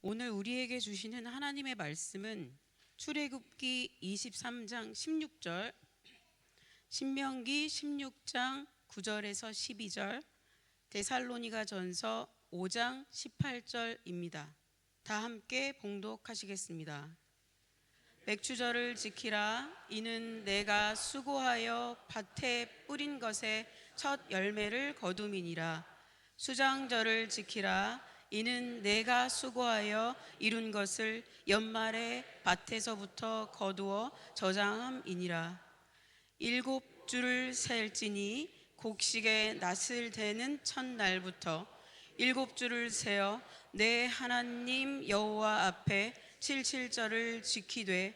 오늘 우리에게 주시는 하나님의 말씀은 출애굽기 23장 16절, 신명기 16장 9절에서 12절, 데살로니가전서 5장 18절입니다. 다 함께 봉독하시겠습니다. 맥추절을 지키라. 이는 내가 수고하여 밭에 뿌린 것의 첫 열매를 거둠이니라. 수장절을 지키라. 이는 내가 수고하여 이룬 것을 연말에 밭에서부터 거두어 저장함이니라. 7주를 셀지니 곡식의 낫을 대는 첫날부터 7주를 세어 내 하나님 여호와 앞에 칠칠절을 지키되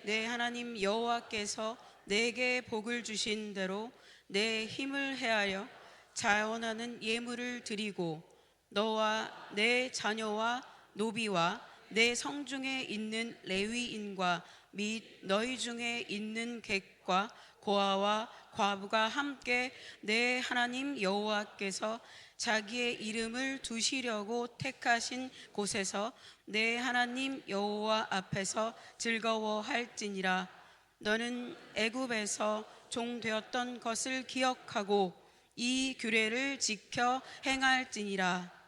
내 하나님 여호와께서 내게 복을 주신 대로 내 힘을 헤아려 자원하는 예물을 드리고 너와 내 자녀와 노비와 내 성중에 있는 레위인과 및 너희 중에 있는 객과 고아와 과부가 함께 내 하나님 여호와께서 자기의 이름을 두시려고 택하신 곳에서 내 하나님 여호와 앞에서 즐거워할지니라. 너는 애굽에서 종되었던 것을 기억하고 이 규례를 지켜 행할지니라.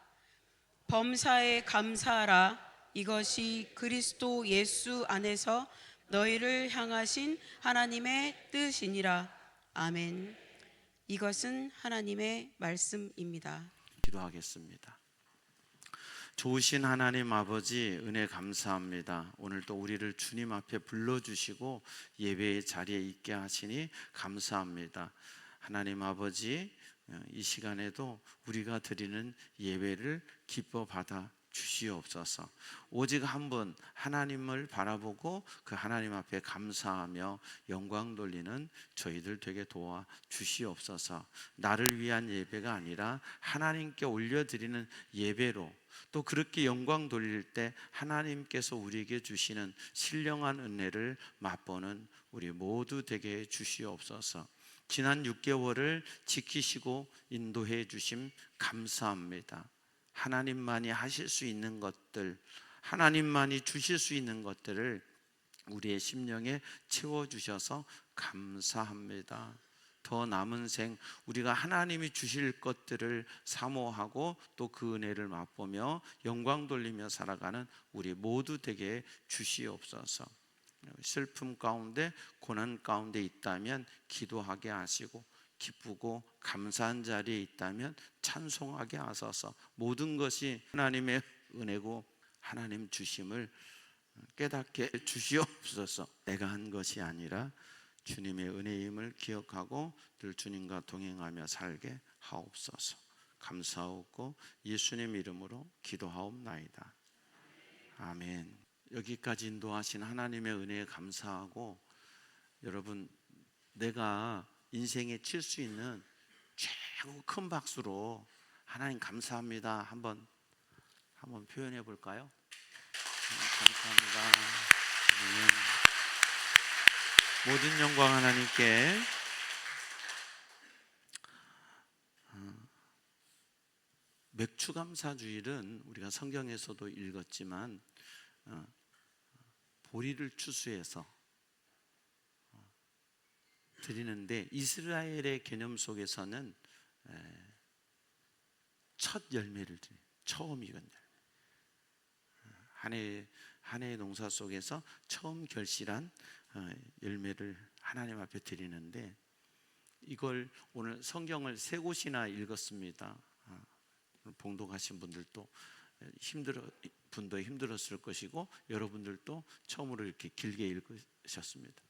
범사에 감사하라. 이것이 그리스도 예수 안에서 너희를 향하신 하나님의 뜻이니라. 아멘. 이것은 하나님의 말씀입니다. 기도하겠습니다. 좋으신 하나님 아버지, 은혜 감사합니다. 오늘 또 우리를 주님 앞에 불러주시고 예배의 자리에 있게 하시니 감사합니다. 하나님 아버지, 이 시간에도 우리가 드리는 예배를 기뻐 받아 주시옵소서. 오직 한 분 하나님을 바라보고 그 하나님 앞에 감사하며 영광 돌리는 저희들 되게 도와 주시옵소서. 나를 위한 예배가 아니라 하나님께 올려드리는 예배로, 또 그렇게 영광 돌릴 때 하나님께서 우리에게 주시는 신령한 은혜를 맛보는 우리 모두 되게 해 주시옵소서. 지난 6개월을 지키시고 인도해 주심 감사합니다. 하나님만이 하실 수 있는 것들, 하나님만이 주실 수 있는 것들을 우리의 심령에 채워주셔서 감사합니다. 더 남은 생 우리가 하나님이 주실 것들을 사모하고 또 그 은혜를 맛보며 영광 돌리며 살아가는 우리 모두 되게 주시옵소서. 슬픔 가운데 고난 가운데 있다면 기도하게 하시고, 기쁘고 감사한 자리에 있다면 찬송하게 하소서. 모든 것이 하나님의 은혜고 하나님 주심을 깨닫게 주시옵소서. 내가 한 것이 아니라 주님의 은혜임을 기억하고 늘 주님과 동행하며 살게 하옵소서. 감사하고 예수님 이름으로 기도하옵나이다. 아멘. 여기까지 인도하신 하나님의 은혜에 감사하고, 여러분, 내가 인생에 칠 수 있는 최고 큰 박수로 하나님 감사합니다 한번 표현해 볼까요? 감사합니다. 모든 영광 하나님께. 맥추감사주일은 우리가 성경에서도 읽었지만 보리를 추수해서 드리는데, 이스라엘의 개념 속에서는 첫 열매를 드려요. 처음 익은 열매. 한 해의 농사 속에서 처음 결실한 열매를 하나님 앞에 드리는데, 이걸 오늘 성경을 3곳이나 읽었습니다. 봉독하신 분들도 힘들었을 것이고, 여러분들도 처음으로 이렇게 길게 읽으셨습니다.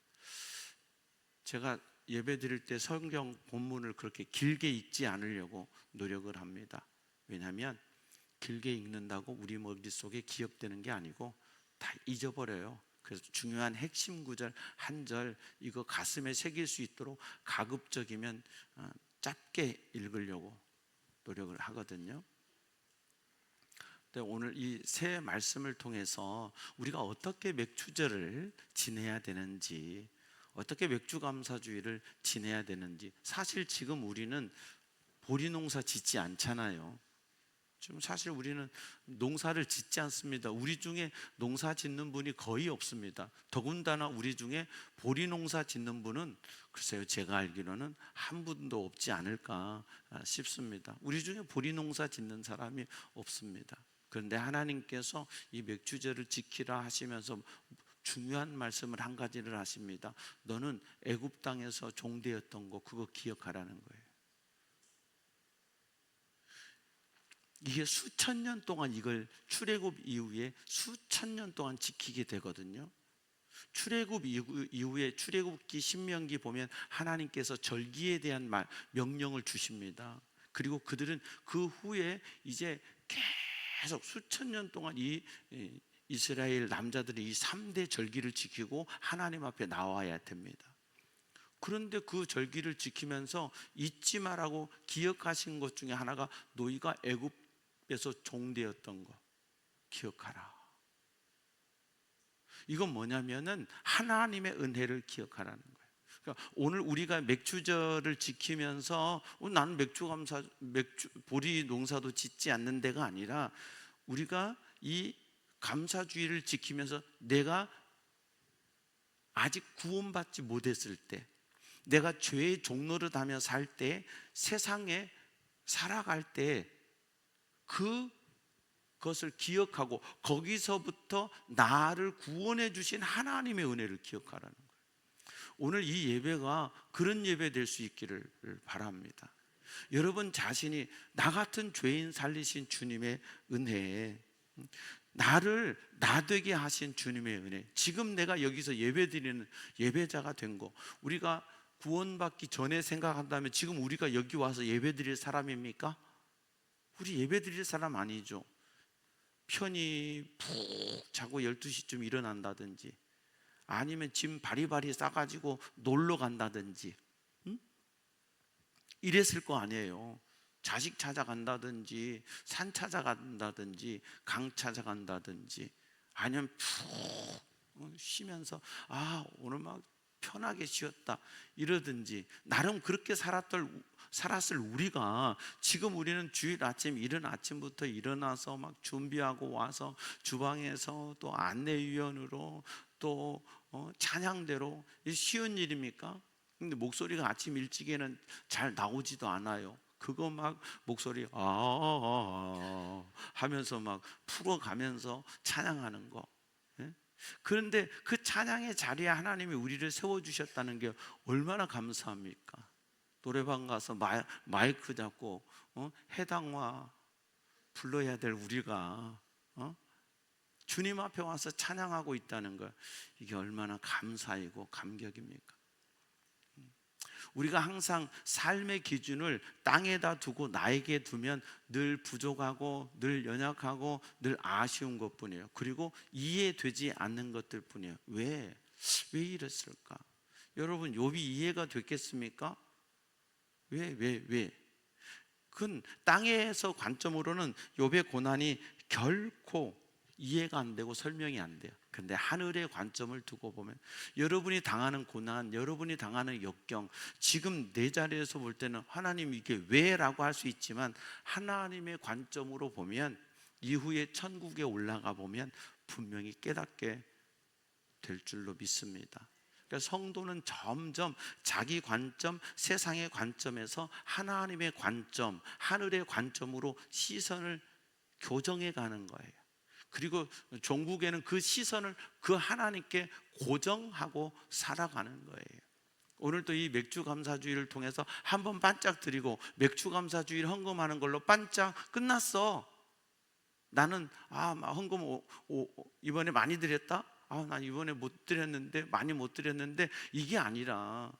제가 예배 드릴 때 성경 본문을 그렇게 길게 읽지 않으려고 노력을 합니다. 왜냐하면 길게 읽는다고 우리 머릿속에 기억되는 게 아니고 다 잊어버려요. 그래서 중요한 핵심 구절 한 절 이거 가슴에 새길 수 있도록 가급적이면 짧게 읽으려고 노력을 하거든요. 오늘 이 새 말씀을 통해서 우리가 어떻게 맥추절을 지내야 되는지, 어떻게 맥주감사주의를 지내야 되는지. 사실 지금 우리는 보리 농사 짓지 않잖아요. 좀 사실 우리는 농사를 짓지 않습니다. 우리 중에 농사 짓는 분이 거의 없습니다. 더군다나 우리 중에 보리 농사 짓는 분은 글쎄요, 제가 알기로는 한 분도 없지 않을까 싶습니다. 우리 중에 보리 농사 짓는 사람이 없습니다. 그런데 하나님께서 이 맥주절을 지키라 하시면서 중요한 말씀을 한 가지를 하십니다. 너는 애굽 땅에서 종되었던 거 그거 기억하라는 거예요. 이게 수천 년 동안 이걸 출애굽 이후에 수천 년 동안 지키게 되거든요. 출애굽 이후에 출애굽기 신명기 보면 하나님께서 절기에 대한 명령을 주십니다. 그리고 그들은 그 후에 이제 계속 수천 년 동안 이 이스라엘 남자들이 이 3대 절기를 지키고 하나님 앞에 나와야 됩니다. 그런데 그 절기를 지키면서 잊지 말라고 기억하신 것 중에 하나가 너희가 애굽에서 종되었던 거 기억하라. 이건 뭐냐면은 하나님의 은혜를 기억하라는 거예요. 그러니까 오늘 우리가 맥주절을 지키면서 나는 보리 농사도 짓지 않는 데가 아니라 우리가 이 감사주의를 지키면서 내가 아직 구원받지 못했을 때, 내가 죄의 종노릇하며 살 때, 세상에 살아갈 때 그것을 기억하고 거기서부터 나를 구원해 주신 하나님의 은혜를 기억하라는 거예요. 오늘 이 예배가 그런 예배 될 수 있기를 바랍니다. 여러분 자신이 나 같은 죄인 살리신 주님의 은혜에 나를 나되게 하신 주님의 은혜, 지금 내가 여기서 예배드리는 예배자가 된 거, 우리가 구원받기 전에 생각한다면 지금 우리가 여기 와서 예배드릴 사람입니까? 우리 예배드릴 사람 아니죠. 편히 푹 자고 12시쯤 일어난다든지 아니면 짐 바리바리 싸가지고 놀러 간다든지 이랬을 거 아니에요. 자식 찾아간다든지 산 찾아간다든지 강 찾아간다든지 아니면 푹 쉬면서 오늘 막 편하게 쉬었다 이러든지 나름 그렇게 살았을 우리가 지금 우리는 주일 아침 이른 아침부터 일어나서 막 준비하고 와서 주방에서 또 안내위원으로 또 찬양대로 쉬운 일입니까? 근데 목소리가 아침 일찍에는 잘 나오지도 않아요. 그거 막 목소리 하면서 막 풀어가면서 찬양하는 거. 그런데 그 찬양의 자리에 하나님이 우리를 세워주셨다는 게 얼마나 감사합니까? 노래방 가서 마이크 잡고 해당화 불러야 될 우리가 주님 앞에 와서 찬양하고 있다는 거, 이게 얼마나 감사이고 감격입니까? 우리가 항상 삶의 기준을 땅에다 두고 나에게 두면 늘 부족하고 늘 연약하고 늘 아쉬운 것뿐이에요. 그리고 이해되지 않는 것들 뿐이에요. 왜 이랬을까? 여러분 욥이 이해가 됐겠습니까? 왜? 그건 땅에서 관점으로는 욥의 고난이 결코 이해가 안 되고 설명이 안 돼요. 근데 하늘의 관점을 두고 보면 여러분이 당하는 고난, 여러분이 당하는 역경, 지금 내 자리에서 볼 때는 하나님 이게 왜라고 할 수 있지만 하나님의 관점으로 보면 이후에 천국에 올라가 보면 분명히 깨닫게 될 줄로 믿습니다. 그러니까 성도는 점점 자기 관점, 세상의 관점에서 하나님의 관점, 하늘의 관점으로 시선을 교정해 가는 거예요. 그리고 종국에는 그 시선을 그 하나님께 고정하고 살아가는 거예요. 오늘도 이 맥주 감사주의를 통해서 한번 반짝 드리고 맥주 감사주의를 헌금하는 걸로 반짝 끝났어. 나는 헌금 이번에 많이 드렸다? 난 이번에 못 드렸는데, 많이 못 드렸는데, 이게 아니라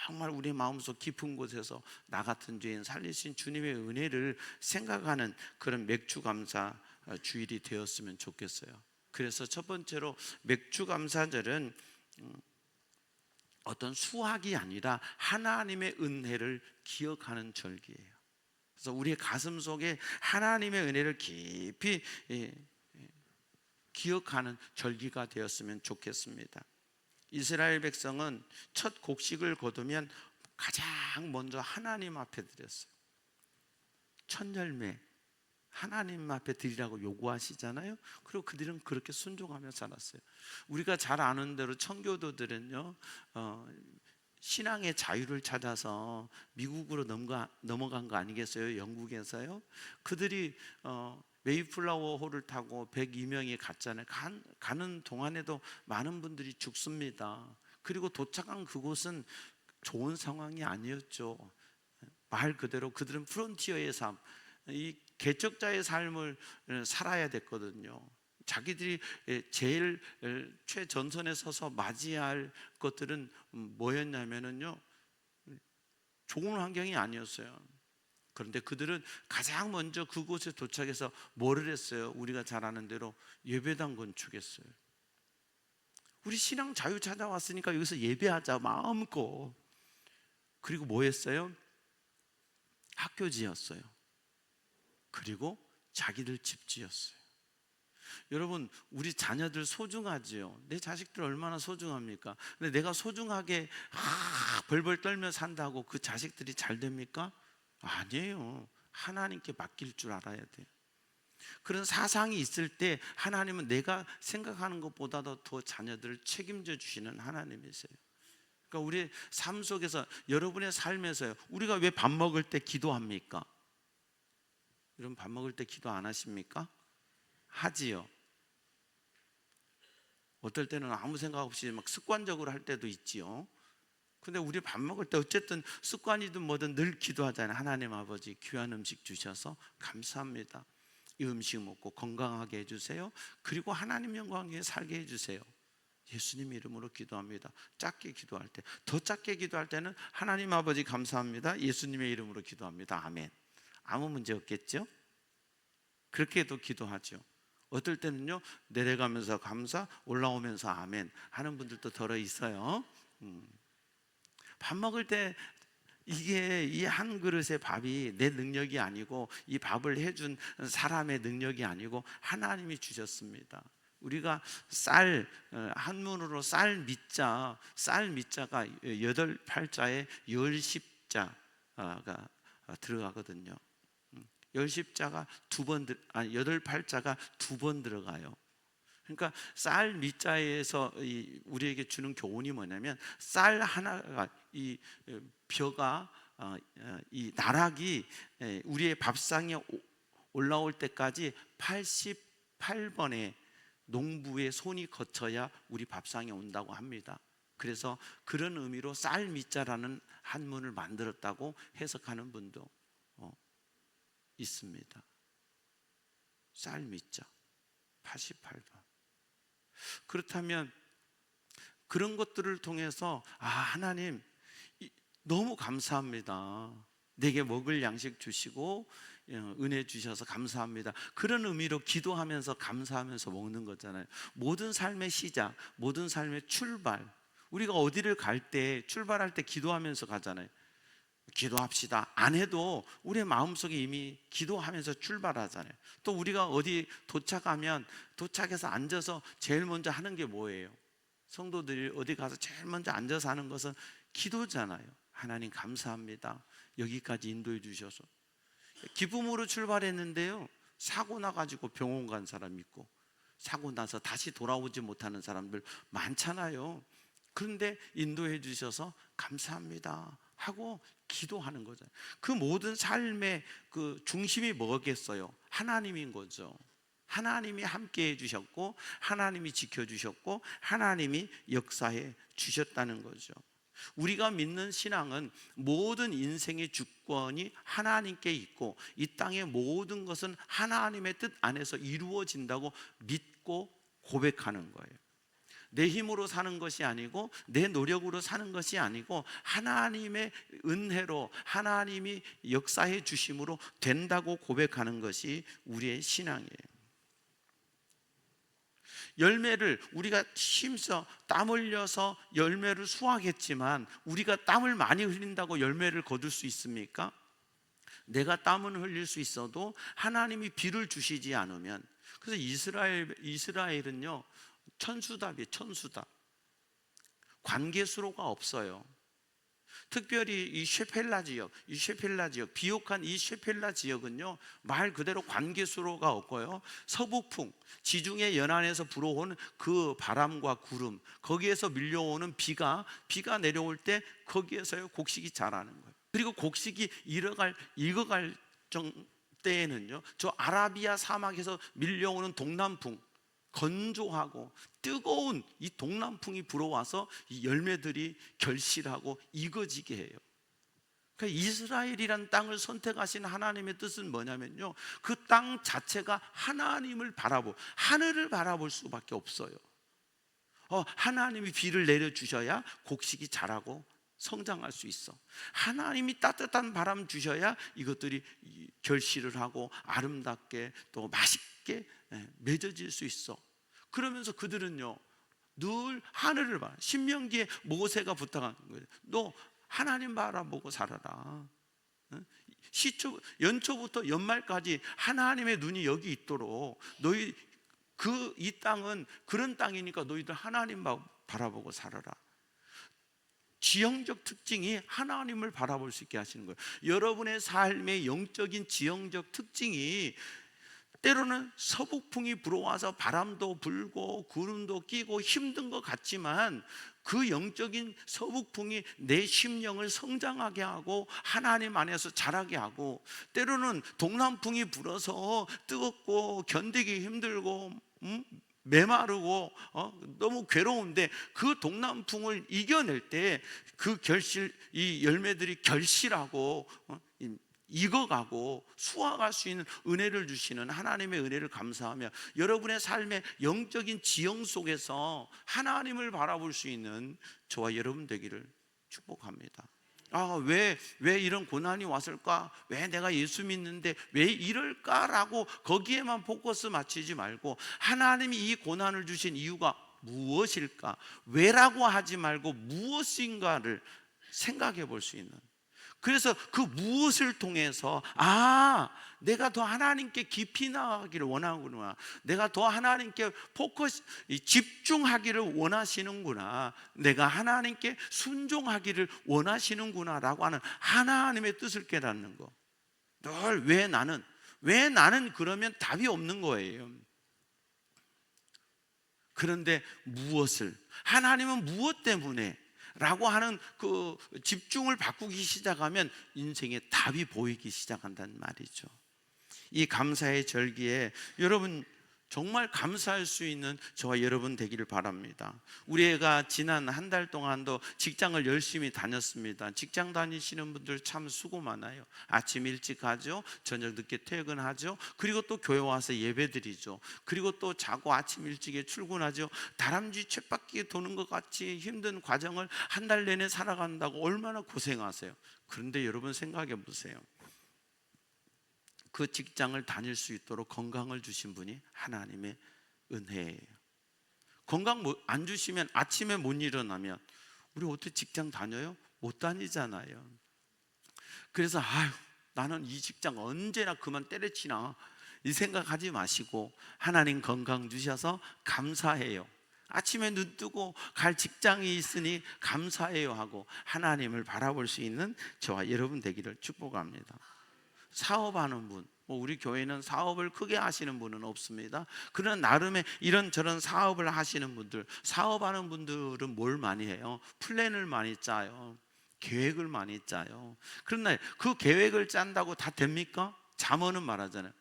정말 우리 마음속 깊은 곳에서 나 같은 죄인 살리신 주님의 은혜를 생각하는 그런 맥주 감사 주일이 되었으면 좋겠어요. 그래서 첫 번째로 맥주 감사절은 어떤 수학이 아니라 하나님의 은혜를 기억하는 절기예요. 그래서 우리의 가슴 속에 하나님의 은혜를 깊이 기억하는 절기가 되었으면 좋겠습니다. 이스라엘 백성은 첫 곡식을 거두면 가장 먼저 하나님 앞에 드렸어요. 첫 열매, 하나님 앞에 드리라고 요구하시잖아요. 그리고 그들은 그렇게 순종하며 살았어요. 우리가 잘 아는 대로 청교도들은요, 신앙의 자유를 찾아서 미국으로 넘어간 거 아니겠어요? 영국에서요. 그들이 메이플라워 호를 타고 102명이 갔잖아요. 가는 동안에도 많은 분들이 죽습니다. 그리고 도착한 그곳은 좋은 상황이 아니었죠. 말 그대로 그들은 프론티어의 삶, 이 개척자의 삶을 살아야 됐거든요. 자기들이 제일 최전선에 서서 맞이할 것들은 뭐였냐면요, 좋은 환경이 아니었어요. 그런데 그들은 가장 먼저 그곳에 도착해서 뭐를 했어요? 우리가 잘 아는 대로 예배당 건축했어요. 우리 신앙 자유 찾아왔으니까 여기서 예배하자 마음껏. 그리고 뭐 했어요? 학교 지었어요. 그리고 자기들 집 지었어요. 여러분, 우리 자녀들 소중하지요. 내 자식들 얼마나 소중합니까? 근데 내가 소중하게 벌벌 떨며 산다고 그 자식들이 잘 됩니까? 아니에요. 하나님께 맡길 줄 알아야 돼요. 그런 사상이 있을 때 하나님은 내가 생각하는 것보다도 더 자녀들을 책임져 주시는 하나님이세요. 그러니까 우리 삶 속에서, 여러분의 삶에서요, 우리가 왜 밥 먹을 때 기도합니까? 여러분, 밥 먹을 때 기도 안 하십니까? 하지요. 어떨 때는 아무 생각 없이 막 습관적으로 할 때도 있지요. 근데 우리 밥 먹을 때 어쨌든 습관이든 뭐든 늘 기도하잖아요. 하나님 아버지, 귀한 음식 주셔서 감사합니다. 이 음식 먹고 건강하게 해주세요. 그리고 하나님 영광 위에 살게 해주세요. 예수님 이름으로 기도합니다. 작게 기도할 때, 더 작게 기도할 때는 하나님 아버지 감사합니다. 예수님의 이름으로 기도합니다. 아멘. 아무 문제 없겠죠? 그렇게 해도 기도하죠. 어떨 때는요, 내려가면서 감사, 올라오면서 아멘 하는 분들도 덜어 있어요. 밥 먹을 때 이게 이 한 그릇의 밥이 내 능력이 아니고 이 밥을 해준 사람의 능력이 아니고 하나님이 주셨습니다. 우리가 쌀, 한문으로 쌀 밑자가 8팔자에 10자가 들어가거든요. 10자가 8팔자가 2번 들어가요. 그러니까 쌀 밑자에서 우리에게 주는 교훈이 뭐냐면, 쌀 하나가, 이 벼가, 이 나락이 우리의 밥상에 올라올 때까지 88번의 농부의 손이 거쳐야 우리 밥상에 온다고 합니다. 그래서 그런 의미로 쌀 밑자라는 한문을 만들었다고 해석하는 분도 있습니다. 쌀 밑자 88번. 그렇다면 그런 것들을 통해서 하나님 너무 감사합니다. 내게 먹을 양식 주시고 은혜 주셔서 감사합니다. 그런 의미로 기도하면서 감사하면서 먹는 거잖아요. 모든 삶의 시작, 모든 삶의 출발, 우리가 어디를 갈 때 출발할 때 기도하면서 가잖아요. 기도합시다 안 해도 우리의 마음속에 이미 기도하면서 출발하잖아요. 또 우리가 어디 도착하면 도착해서 앉아서 제일 먼저 하는 게 뭐예요? 성도들이 어디 가서 제일 먼저 앉아서 하는 것은 기도잖아요. 하나님 감사합니다. 여기까지 인도해 주셔서. 기쁨으로 출발했는데요, 사고 나가지고 병원 간 사람 있고 사고 나서 다시 돌아오지 못하는 사람들 많잖아요. 그런데 인도해 주셔서 감사합니다 하고 기도하는 거잖아요. 그 모든 삶의 그 중심이 뭐겠어요? 하나님인 거죠. 하나님이 함께 해주셨고 하나님이 지켜주셨고 하나님이 역사해 주셨다는 거죠. 우리가 믿는 신앙은 모든 인생의 주권이 하나님께 있고 이 땅의 모든 것은 하나님의 뜻 안에서 이루어진다고 믿고 고백하는 거예요. 내 힘으로 사는 것이 아니고 내 노력으로 사는 것이 아니고 하나님의 은혜로, 하나님이 역사해 주심으로 된다고 고백하는 것이 우리의 신앙이에요. 열매를 우리가 힘써 땀 흘려서 열매를 수확했지만 우리가 땀을 많이 흘린다고 열매를 거둘 수 있습니까? 내가 땀은 흘릴 수 있어도 하나님이 비를 주시지 않으면. 그래서 이스라엘은요 천수답이에요. 천수답. 관계수로가 없어요. 특별히 이 쉐펠라 지역, 비옥한 이 쉐펠라 지역은요, 말 그대로 관계수로가 없고요, 서북풍, 지중해 연안에서 불어오는 그 바람과 구름, 거기에서 밀려오는 비가 내려올 때 거기에서 곡식이 자라는 거예요. 그리고 곡식이 익어갈 때에는요, 저 아라비아 사막에서 밀려오는 동남풍, 건조하고 뜨거운 이 동남풍이 불어와서 이 열매들이 결실하고 익어지게 해요. 그러니까 이스라엘이란 땅을 선택하신 하나님의 뜻은 뭐냐면요, 그 땅 자체가 하나님을 하늘을 바라볼 수밖에 없어요. 하나님이 비를 내려주셔야 곡식이 자라고 성장할 수 있어. 하나님이 따뜻한 바람 주셔야 이것들이 결실을 하고 아름답게 또 맛있게 맺어질 수 있어. 그러면서 그들은요, 늘 하늘을 봐. 신명기에 모세가 부탁한 거예요. 너 하나님 바라보고 살아라. 연초부터 연말까지 하나님의 눈이 여기 있도록 너희 이 땅은 그런 땅이니까 너희들 하나님 바라보고 살아라. 지형적 특징이 하나님을 바라볼 수 있게 하시는 거예요. 여러분의 삶의 영적인 지형적 특징이 때로는 서북풍이 불어와서 바람도 불고 구름도 끼고 힘든 것 같지만, 그 영적인 서북풍이 내 심령을 성장하게 하고 하나님 안에서 자라게 하고, 때로는 동남풍이 불어서 뜨겁고 견디기 힘들고 메마르고 너무 괴로운데, 그 동남풍을 이겨낼 때 그 이 열매들이 결실하고 익어가고 수확할 수 있는 은혜를 주시는 하나님의 은혜를 감사하며, 여러분의 삶의 영적인 지형 속에서 하나님을 바라볼 수 있는 저와 여러분 되기를 축복합니다. 왜 이런 고난이 왔을까? 왜 내가 예수 믿는데 왜 이럴까라고 거기에만 포커스 맞추지 말고, 하나님이 이 고난을 주신 이유가 무엇일까? 왜라고 하지 말고 무엇인가를 생각해 볼 수 있는, 그래서 그 무엇을 통해서 내가 더 하나님께 깊이 나가기를 원하는구나, 내가 더 하나님께 집중하기를 원하시는구나, 내가 하나님께 순종하기를 원하시는구나 라고 하는 하나님의 뜻을 깨닫는 거. 늘 왜 나는 그러면 답이 없는 거예요. 그런데 하나님은 무엇 때문에 라고 하는 그 집중을 바꾸기 시작하면 인생의 답이 보이기 시작한다는 말이죠. 이 감사의 절기에 여러분 정말 감사할 수 있는 저와 여러분 되기를 바랍니다. 우리 애가 지난 한 달 동안도 직장을 열심히 다녔습니다. 직장 다니시는 분들 참 수고 많아요. 아침 일찍 가죠, 저녁 늦게 퇴근하죠, 그리고 또 교회 와서 예배 드리죠, 그리고 또 자고 아침 일찍에 출근하죠. 다람쥐 쳇바퀴 도는 것 같이 힘든 과정을 한 달 내내 살아간다고 얼마나 고생하세요. 그런데 여러분 생각해 보세요. 그 직장을 다닐 수 있도록 건강을 주신 분이 하나님의 은혜예요. 건강 안 주시면, 아침에 못 일어나면 우리 어떻게 직장 다녀요? 못 다니잖아요. 그래서 나는 이 직장 언제나 그만 때려치나 이 생각하지 마시고, 하나님 건강 주셔서 감사해요, 아침에 눈 뜨고 갈 직장이 있으니 감사해요 하고 하나님을 바라볼 수 있는 저와 여러분 되기를 축복합니다. 사업하는 분, 우리 교회는 사업을 크게 하시는 분은 없습니다. 그러나 나름의 이런저런 사업을 하시는 분들, 사업하는 분들은 뭘 많이 해요? 플랜을 많이 짜요. 계획을 많이 짜요. 그러나 그 계획을 짠다고 다 됩니까? 잠언은 말하잖아요.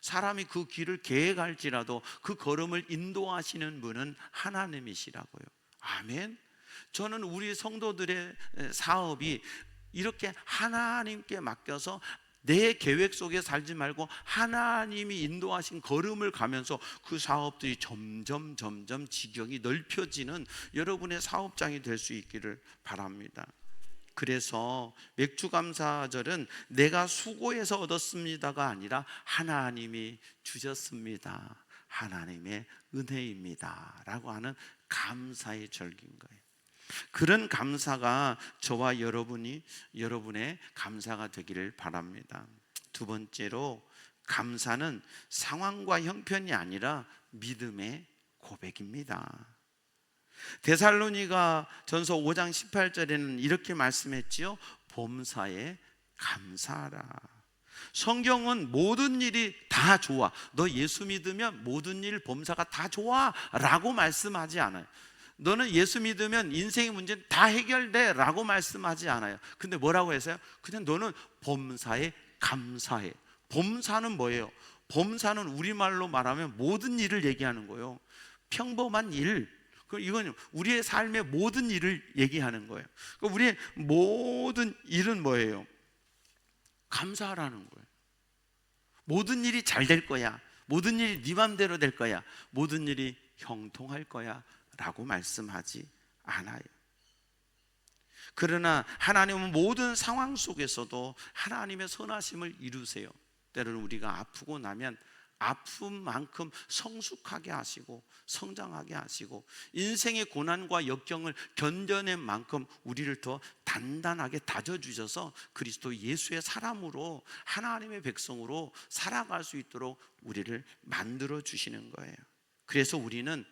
사람이 그 길을 계획할지라도 그 걸음을 인도하시는 분은 하나님이시라고요. 아멘. 저는 우리 성도들의 사업이 이렇게 하나님께 맡겨서 내 계획 속에 살지 말고 하나님이 인도하신 걸음을 가면서 그 사업들이 점점 지경이 넓혀지는 여러분의 사업장이 될 수 있기를 바랍니다. 그래서 맥주감사절은 내가 수고해서 얻었습니다가 아니라 하나님이 주셨습니다, 하나님의 은혜입니다 라고 하는 감사의 절기인 거예요. 그런 감사가 저와 여러분의 감사가 되기를 바랍니다. 두 번째로, 감사는 상황과 형편이 아니라 믿음의 고백입니다. 데살로니가 전서 5장 18절에는 이렇게 말씀했지요. 범사에 감사하라. 성경은 모든 일이 다 좋아, 너 예수 믿으면 모든 일 범사가 다 좋아 라고 말씀하지 않아요. 너는 예수 믿으면 인생의 문제는 다 해결돼 라고 말씀하지 않아요. 근데 뭐라고 했어요? 그냥 너는 범사에 감사해. 범사는 뭐예요? 범사는 우리말로 말하면 모든 일을 얘기하는 거예요. 평범한 일, 이건 우리의 삶의 모든 일을 얘기하는 거예요. 우리의 모든 일은 뭐예요? 감사하라는 거예요. 모든 일이 잘 될 거야, 모든 일이 네 맘대로 될 거야, 모든 일이 형통할 거야 라고 말씀하지 않아요. 그러나 하나님은 모든 상황 속에서도 하나님의 선하심을 이루세요. 때로는 우리가 아프고 나면 아픔만큼 성숙하게 하시고 성장하게 하시고 인생의 고난과 역경을 견뎌낸 만큼 우리를 더 단단하게 다져주셔서 그리스도 예수의 사람으로 하나님의 백성으로 살아갈 수 있도록 우리를 만들어 주시는 거예요. 그래서 우리는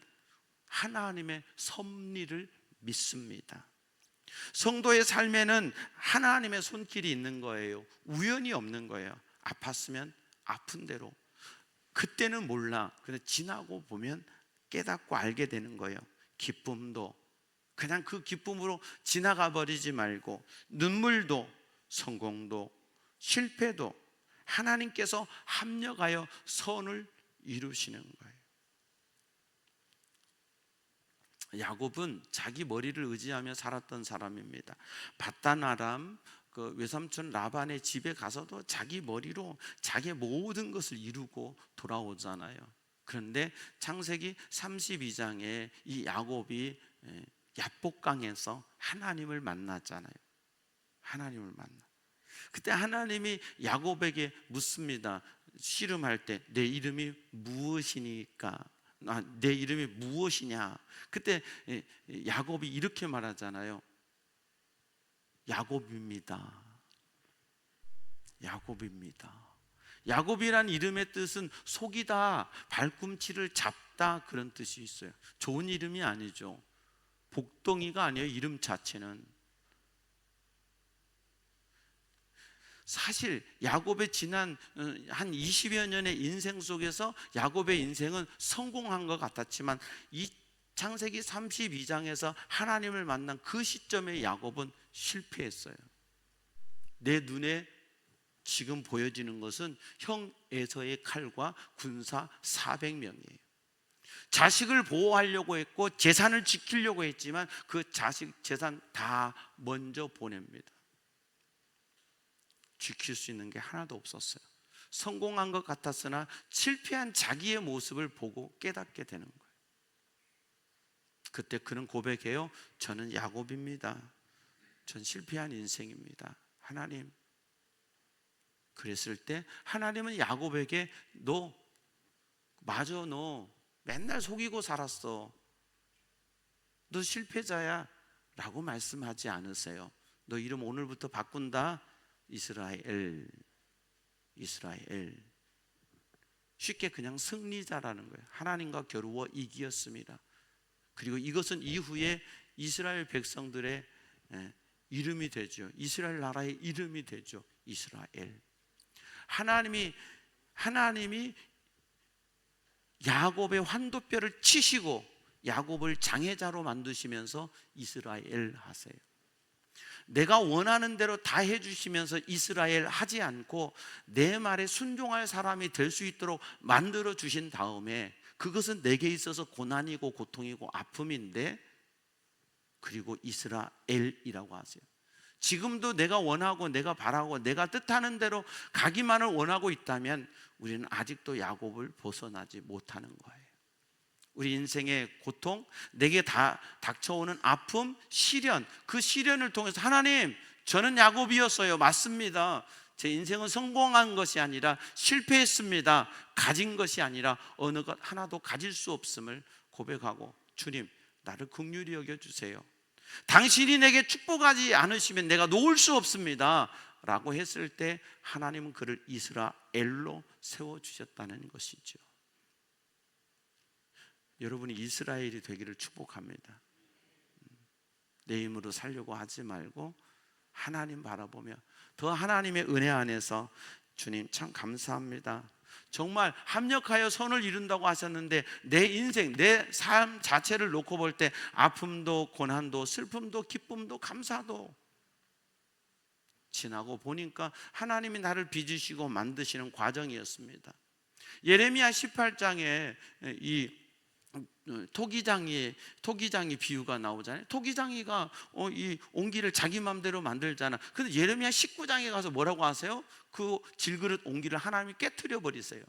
하나님의 섭리를 믿습니다. 성도의 삶에는 하나님의 손길이 있는 거예요. 우연이 없는 거예요. 아팠으면 아픈 대로, 그때는 몰라, 근데 지나고 보면 깨닫고 알게 되는 거예요. 기쁨도 그냥 그 기쁨으로 지나가 버리지 말고, 눈물도 성공도 실패도 하나님께서 합력하여 선을 이루시는 거예요. 야곱은 자기 머리를 의지하며 살았던 사람입니다. 밧단 아람 그 외삼촌 라반의 집에 가서도 자기 머리로 자기의 모든 것을 이루고 돌아오잖아요. 그런데 창세기 32장에 이 야곱이 야복강에서 하나님을 만났잖아요. 하나님을 만나. 그때 하나님이 야곱에게 묻습니다. 씨름할 때 내 이름이 무엇이니까? 내 이름이 무엇이냐? 그때 야곱이 이렇게 말하잖아요. 야곱입니다. 야곱입니다. 야곱이란 이름의 뜻은 속이다, 발꿈치를 잡다 그런 뜻이 있어요. 좋은 이름이 아니죠. 복덩이가 아니에요. 이름 자체는. 사실 야곱의 지난 한 20여 년의 인생 속에서 야곱의 인생은 성공한 것 같았지만 이 창세기 32장에서 하나님을 만난 그 시점에 야곱은 실패했어요. 내 눈에 지금 보여지는 것은 형 에서의 칼과 군사 400명이에요. 자식을 보호하려고 했고 재산을 지키려고 했지만 그 자식 재산 다 먼저 보냅니다. 지킬 수 있는 게 하나도 없었어요. 성공한 것 같았으나 실패한 자기의 모습을 보고 깨닫게 되는 거예요. 그때 그는 고백해요. 저는 야곱입니다. 전 실패한 인생입니다. 하나님. 그랬을 때 하나님은 야곱에게 너 맨날 속이고 살았어. 너 실패자야 라고 말씀하지 않으세요. 너 이름 오늘부터 바꾼다. 이스라엘. 쉽게 그냥 승리자라는 거예요. 하나님과 겨루어 이기었습니다. 그리고 이것은 이후에 이스라엘 백성들의 이름이 되죠. 이스라엘 나라의 이름이 되죠. 이스라엘. 하나님이 야곱의 환도뼈를 치시고 야곱을 장애자로 만드시면서 이스라엘 하세요. 내가 원하는 대로 다 해주시면서 이스라엘 하지 않고 내 말에 순종할 사람이 될 수 있도록 만들어 주신 다음에 그것은 내게 있어서 고난이고 고통이고 아픔인데 그리고 이스라엘이라고 하세요. 지금도 내가 원하고 내가 바라고 내가 뜻하는 대로 가기만을 원하고 있다면 우리는 아직도 야곱을 벗어나지 못하는 거예요. 우리 인생의 고통, 내게 닥쳐오는 아픔, 시련, 그 시련을 통해서 하나님, 저는 야곱이었어요. 맞습니다. 제 인생은 성공한 것이 아니라 실패했습니다. 가진 것이 아니라 어느 것 하나도 가질 수 없음을 고백하고 주님, 나를 긍휼히 여겨주세요. 당신이 내게 축복하지 않으시면 내가 놓을 수 없습니다 라고 했을 때 하나님은 그를 이스라엘로 세워주셨다는 것이죠. 여러분이 이스라엘이 되기를 축복합니다. 내 힘으로 살려고 하지 말고 하나님 바라보며 더 하나님의 은혜 안에서 주님 참 감사합니다. 정말 합력하여 선을 이룬다고 하셨는데 내 인생, 내 삶 자체를 놓고 볼 때 아픔도 고난도 슬픔도 기쁨도 감사도 지나고 보니까 하나님이 나를 빚으시고 만드시는 과정이었습니다. 예레미야 18장에 이 토기장이 비유가 나오잖아요. 토기장이가 이 옹기를 자기 마음대로 만들잖아. 근데 예레미야 19장에 가서 뭐라고 하세요? 그 질그릇 옹기를 하나님이 깨트려 버리세요.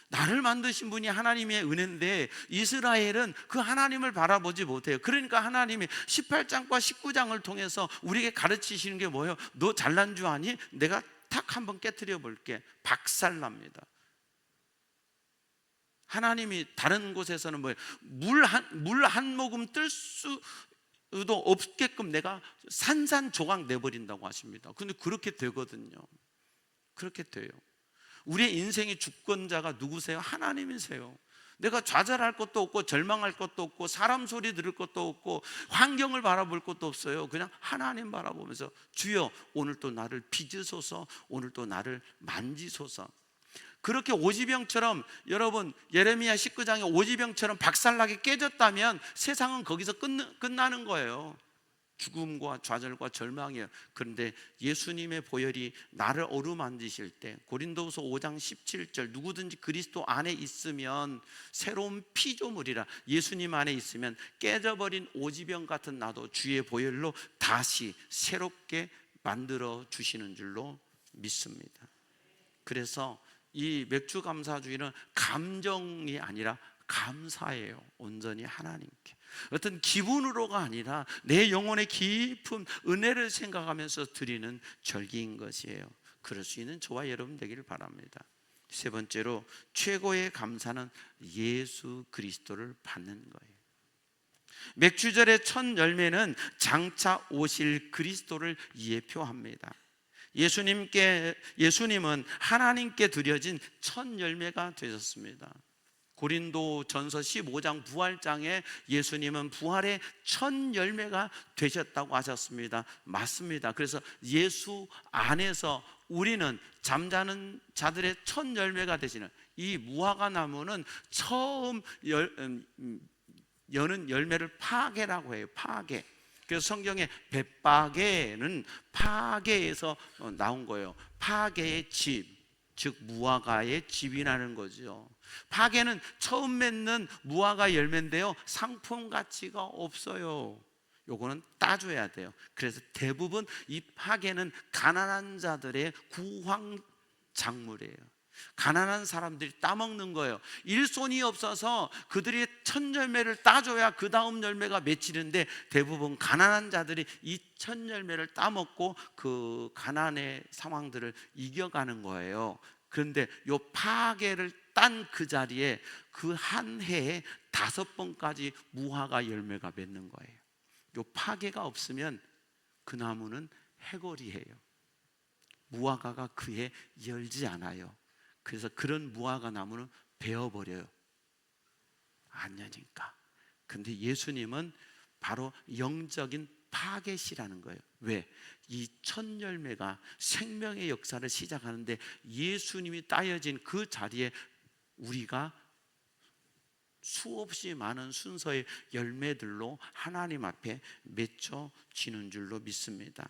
나를 만드신 분이 하나님의 은혜인데 이스라엘은 그 하나님을 바라보지 못해요. 그러니까 하나님이 18장과 19장을 통해서 우리에게 가르치시는 게 뭐예요? 너 잘난 줄 아니? 내가 탁 한번 깨트려 볼게. 박살납니다. 하나님이 다른 곳에서는 뭐예요? 물 한 모금 뜰 수도 없게끔 내가 산산조각 내버린다고 하십니다. 근데 그렇게 되거든요. 그렇게 돼요. 우리의 인생의 주권자가 누구세요? 하나님이세요. 내가 좌절할 것도 없고 절망할 것도 없고 사람 소리 들을 것도 없고 환경을 바라볼 것도 없어요. 그냥 하나님 바라보면서 주여 오늘 또 나를 빚으소서, 오늘 또 나를 만지소서. 그렇게 오지병처럼 여러분 예레미야 19장에 오지병처럼 박살나게 깨졌다면 세상은 거기서 끝나는 거예요. 죽음과 좌절과 절망이에요. 그런데 예수님의 보혈이 나를 어루만지실 때 고린도후서 5장 17절 누구든지 그리스도 안에 있으면 새로운 피조물이라. 예수님 안에 있으면 깨져버린 오지병 같은 나도 주의 보혈로 다시 새롭게 만들어 주시는 줄로 믿습니다. 그래서 이 맥주 감사주의는 감정이 아니라 감사예요. 온전히 하나님께. 어떤 기분으로가 아니라 내 영혼의 깊은 은혜를 생각하면서 드리는 절기인 것이에요. 그럴 수 있는 저와 여러분 되기를 바랍니다. 세 번째로 최고의 감사는 예수 그리스도를 받는 거예요. 맥주절의 첫 열매는 장차 오실 그리스도를 예표합니다. 예수님은 하나님께 드려진 첫 열매가 되셨습니다. 고린도 전서 15장 부활장에 예수님은 부활의 첫 열매가 되셨다고 하셨습니다. 맞습니다. 그래서 예수 안에서 우리는 잠자는 자들의 첫 열매가 되시는 이 무화과 나무는 처음 여는 열매를 파게라고 해요. 파게. 그래서 성경에 벳바게는 파게에서 나온 거예요. 파게의 집, 즉 무화과의 집이라는 거죠. 파게는 처음 맺는 무화과 열매인데요, 상품 가치가 없어요. 요거는 따줘야 돼요. 그래서 대부분 이 파게는 가난한 자들의 구황 작물이에요. 가난한 사람들이 따먹는 거예요. 일손이 없어서 그들이 첫 열매를 따줘야 그 다음 열매가 맺히는데 대부분 가난한 자들이 이 첫 열매를 따먹고 그 가난의 상황들을 이겨가는 거예요. 그런데 요 파게를 딴 그 자리에 그 한 해에 5번까지 무화과 열매가 맺는 거예요. 요 파게가 없으면 그 나무는 해골이에요. 무화과가 그해 열지 않아요. 그래서 그런 무화과 나무는 베어버려요. 안 여니까. 근데 예수님은 바로 영적인 파겟이라는 거예요. 왜? 이 첫 열매가 생명의 역사를 시작하는데 예수님이 따여진 그 자리에 우리가 수없이 많은 순서의 열매들로 하나님 앞에 맺혀지는 줄로 믿습니다.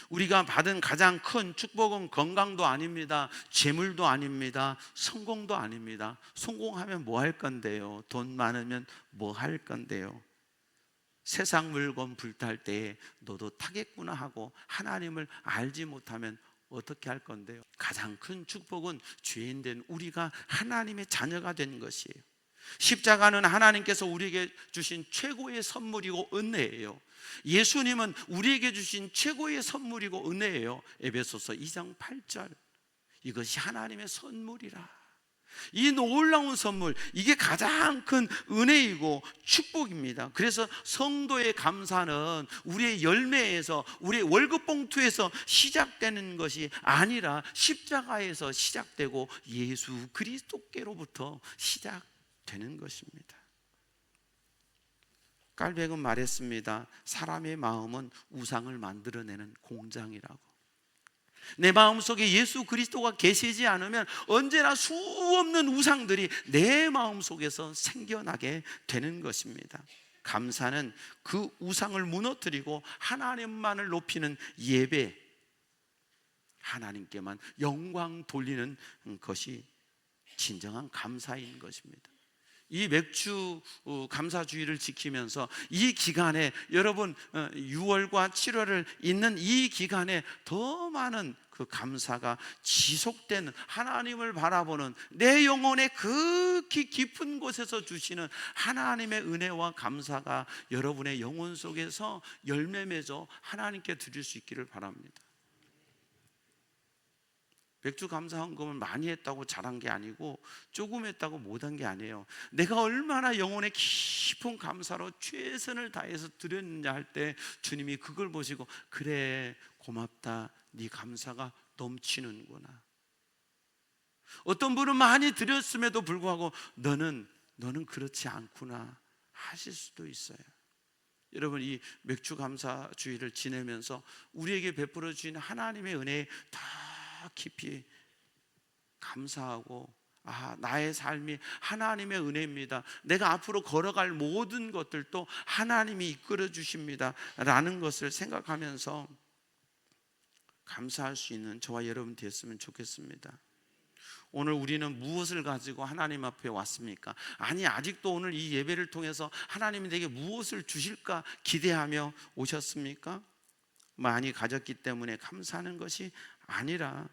우리가 받은 가장 큰 축복은 건강도 아닙니다. 재물도 아닙니다. 성공도 아닙니다. 성공하면 뭐 할 건데요? 돈 많으면 뭐 할 건데요? 세상 물건 불탈 때에 너도 타겠구나 하고 하나님을 알지 못하면 어떻게 할 건데요? 가장 큰 축복은 죄인된 우리가 하나님의 자녀가 된 것이에요. 십자가는 하나님께서 우리에게 주신 최고의 선물이고 은혜예요. 예수님은 우리에게 주신 최고의 선물이고 은혜예요. 에베소서 2장 8절 이것이 하나님의 선물이라. 이 놀라운 선물, 이게 가장 큰 은혜이고 축복입니다. 그래서 성도의 감사는 우리의 열매에서, 우리의 월급 봉투에서 시작되는 것이 아니라 십자가에서 시작되고 예수 그리스도께로부터 시작되는 것입니다. 깔백은 말했습니다. 사람의 마음은 우상을 만들어내는 공장이라고. 내 마음속에 예수 그리스도가 계시지 않으면 언제나 수없는 우상들이 내 마음속에서 생겨나게 되는 것입니다. 감사는 그 우상을 무너뜨리고 하나님만을 높이는 예배, 하나님께만 영광 돌리는 것이 진정한 감사인 것입니다. 이 맥주 감사주의를 지키면서 이 기간에 여러분 6월과 7월을 있는 이 기간에 더 많은 그 감사가 지속되는, 하나님을 바라보는, 내 영혼의 극히 깊은 곳에서 주시는 하나님의 은혜와 감사가 여러분의 영혼 속에서 열매 맺어 하나님께 드릴 수 있기를 바랍니다. 맥주 감사 헌금을 많이 했다고 잘한 게 아니고 조금 했다고 못한 게 아니에요. 내가 얼마나 영혼의 깊은 감사로 최선을 다해서 드렸느냐 할 때 주님이 그걸 보시고, 그래 고맙다, 네 감사가 넘치는구나. 어떤 분은 많이 드렸음에도 불구하고 너는 그렇지 않구나 하실 수도 있어요. 여러분, 이 맥주 감사주의를 지내면서 우리에게 베풀어 주신 하나님의 은혜에 더 깊이 감사하고, 나의 삶이 하나님의 은혜입니다, 내가 앞으로 걸어갈 모든 것들도 하나님이 이끌어 주십니다 라는 것을 생각하면서 감사할 수 있는 저와 여러분 되었으면 좋겠습니다. 오늘 우리는 무엇을 가지고 하나님 앞에 왔습니까? 아니, 아직도 오늘 이 예배를 통해서 하나님이 내게 무엇을 주실까 기대하며 오셨습니까? 많이 가졌기 때문에 감사하는 것이 아니라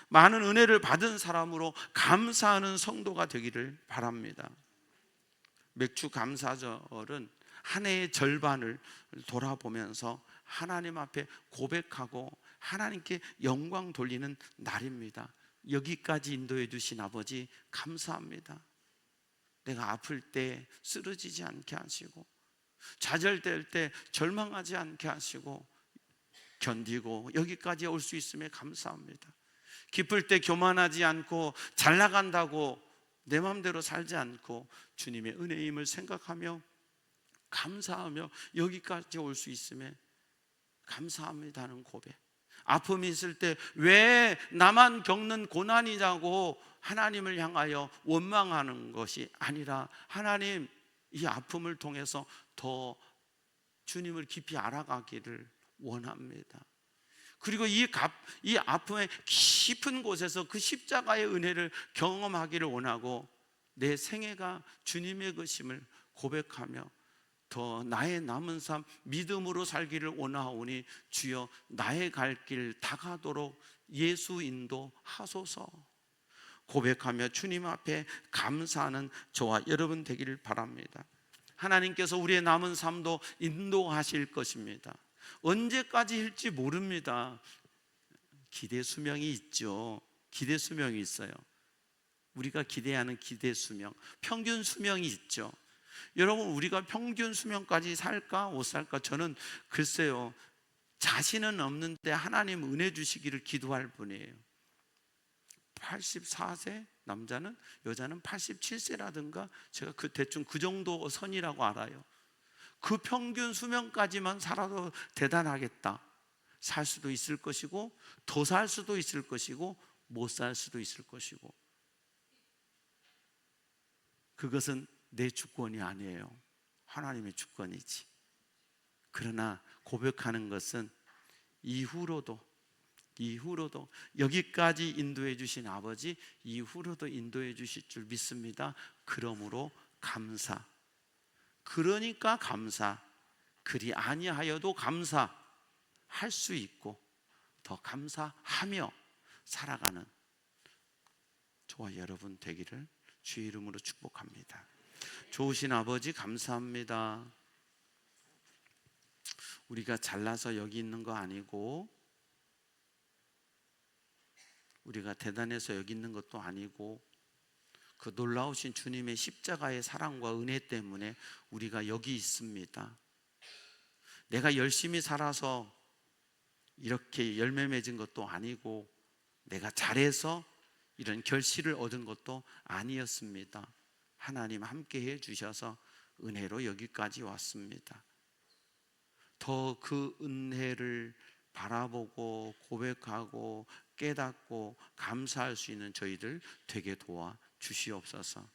많은 은혜를 받은 사람으로 감사하는 성도가 되기를 바랍니다. 맥주 감사절은 한 해의 절반을 돌아보면서 하나님 앞에 고백하고 하나님께 영광 돌리는 날입니다. 여기까지 인도해 주신 아버지 감사합니다. 내가 아플 때 쓰러지지 않게 하시고, 좌절될 때 절망하지 않게 하시고 견디고 여기까지 올 수 있음에 감사합니다. 기쁠 때 교만하지 않고 잘 나간다고 내 마음대로 살지 않고 주님의 은혜임을 생각하며 감사하며 여기까지 올 수 있음에 감사합니다는 고백. 아픔이 있을 때 왜 나만 겪는 고난이냐고 하나님을 향하여 원망하는 것이 아니라, 하나님, 이 아픔을 통해서 더 주님을 깊이 알아가기를 원합니다. 그리고 이 아픔의 깊은 곳에서 그 십자가의 은혜를 경험하기를 원하고, 내 생애가 주님의 것임을 고백하며 더 나의 남은 삶 믿음으로 살기를 원하오니 주여 나의 갈 길 다가도록 예수 인도하소서 고백하며 주님 앞에 감사하는 저와 여러분 되기를 바랍니다. 하나님께서 우리의 남은 삶도 인도하실 것입니다. 언제까지일지 모릅니다. 기대 수명이 있죠. 기대 수명이 있어요. 우리가 기대하는 기대 수명, 평균 수명이 있죠. 여러분, 우리가 평균 수명까지 살까 못 살까? 저는 글쎄요, 자신은 없는데 하나님 은혜 주시기를 기도할 뿐이에요. 84세 남자는, 여자는 87세라든가 제가 대충 그 정도 선이라고 알아요. 그 평균 수명까지만 살아도 대단하겠다. 살 수도 있을 것이고 더 살 수도 있을 것이고 못 살 수도 있을 것이고, 그것은 내 주권이 아니에요. 하나님의 주권이지. 그러나 고백하는 것은 이후로도 여기까지 인도해 주신 아버지 이후로도 인도해 주실 줄 믿습니다. 그러므로 감사. 그러니까 감사. 그리 아니하여도 감사할 수 있고 더 감사하며 살아가는 저와 여러분 되기를 주의 이름으로 축복합니다. 좋으신 아버지 감사합니다. 우리가 잘나서 여기 있는 거 아니고, 우리가 대단해서 여기 있는 것도 아니고, 그 놀라우신 주님의 십자가의 사랑과 은혜 때문에 우리가 여기 있습니다. 내가 열심히 살아서 이렇게 열매 맺은 것도 아니고, 내가 잘해서 이런 결실을 얻은 것도 아니었습니다. 하나님 함께 해 주셔서 은혜로 여기까지 왔습니다. 더 그 은혜를 바라보고 고백하고 깨닫고 감사할 수 있는 저희들 되게 도와 주시옵소서.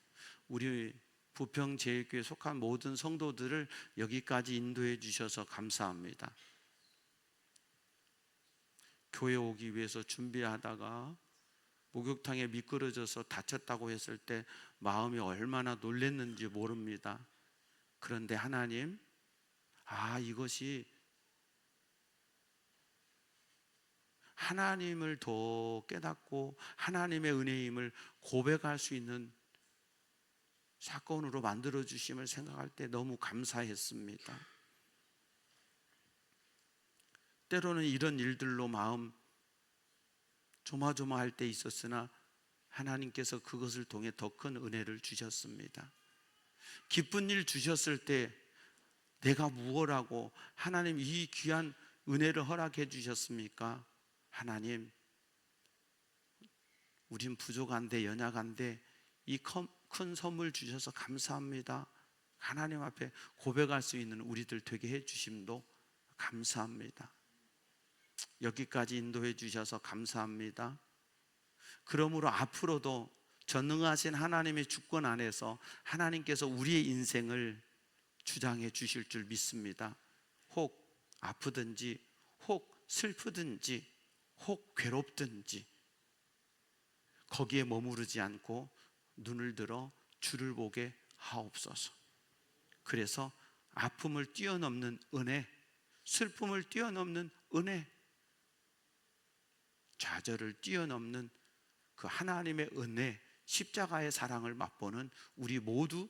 우리 부평제일교회에 속한 모든 성도들을 여기까지 인도해 주셔서 감사합니다. 교회 오기 위해서 준비하다가 목욕탕에 미끄러져서 다쳤다고 했을 때 마음이 얼마나 놀랐는지 모릅니다. 그런데 하나님, 이것이 하나님을 더 깨닫고 하나님의 은혜임을 고백할 수 있는 사건으로 만들어 주심을 생각할 때 너무 감사했습니다. 때로는 이런 일들로 마음 조마조마할 때 있었으나 하나님께서 그것을 통해 더 큰 은혜를 주셨습니다. 기쁜 일 주셨을 때 내가 무엇하고 하나님 이 귀한 은혜를 허락해 주셨습니까? 하나님, 우린 부족한데 연약한데 이 큰 선물 주셔서 감사합니다. 하나님 앞에 고백할 수 있는 우리들 되게 해 주심도 감사합니다. 여기까지 인도해 주셔서 감사합니다. 그러므로 앞으로도 전능하신 하나님의 주권 안에서 하나님께서 우리의 인생을 주장해 주실 줄 믿습니다. 혹 아프든지 혹 슬프든지 혹 괴롭든지 거기에 머무르지 않고 눈을 들어 주를 보게 하옵소서. 그래서 아픔을 뛰어넘는 은혜, 슬픔을 뛰어넘는 은혜, 좌절을 뛰어넘는 그 하나님의 은혜, 십자가의 사랑을 맛보는 우리 모든